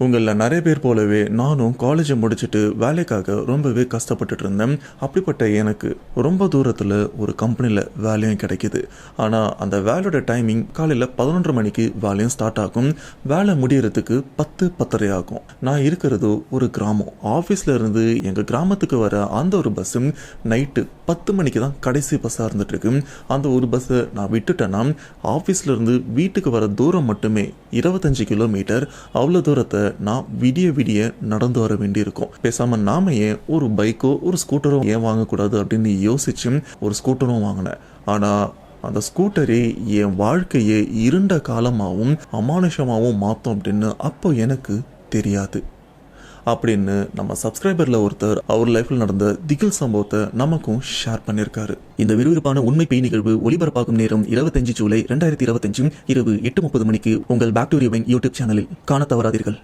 உங்களில் நிறைய பேர் போலவே நானும் காலேஜை முடிச்சுட்டு வேலைக்காக ரொம்பவே கஷ்டப்பட்டுட்டு இருந்தேன். அப்படிப்பட்ட எனக்கு ரொம்ப தூரத்தில் ஒரு கம்பெனியில் வேலையும் கிடைக்கிது. ஆனால் அந்த வேலையோட டைமிங் காலையில் 11:30 மணிக்கு வேலையும் ஸ்டார்ட் ஆகும். வேலை முடியறதுக்கு 10:30 ஆகும். நான் இருக்கிறது ஒரு கிராமம். ஆஃபீஸில் இருந்து எங்கள் கிராமத்துக்கு வர அந்த ஒரு பஸ்ஸு நைட்டு 10 மணிக்கு தான் கடைசி பஸ்ஸாக இருந்துட்டு இருக்கு. அந்த ஒரு பஸ்ஸை நான் விட்டுட்டேன்னா ஆஃபீஸில் இருந்து வீட்டுக்கு வர தூரம் மட்டுமே 25 கிலோமீட்டர். அவ்வளோ தூரத்தை நான் விடிய விடிய நடந்து வர வேண்டியிருக்கும். பேசாமல் நாம ஏன் ஒரு பைக்கோ ஒரு ஸ்கூட்டரோ ஏன் வாங்கக்கூடாது அப்படின்னு யோசிச்சு ஒரு ஸ்கூட்டரும் வாங்கினேன். ஆனால் அந்த ஸ்கூட்டரே என் வாழ்க்கையை இருண்ட காலமாகவும் அமானுஷமாகவும் மாற்றும் அப்படின்னு அப்போ எனக்கு தெரியாது. அப்படின்னு நம்ம சப்ஸ்கிரைபரில் ஒருத்தர் அவர் லைஃப்பில் நடந்த திகில் சம்பவத்தை நமக்கும் ஷேர் பண்ணியிருக்காரு. இந்த விறுவிறுப்பான உண்மை பேய் நிகழ்வு ஒளிபரப்பாகும் நேரம் 25 ஜூலை 2025 இரவு 8:30 மணிக்கு உங்கள் பேக் டு ரிவைண்ட் யூடியூப் சேனலில் காண தவறாதீர்கள்.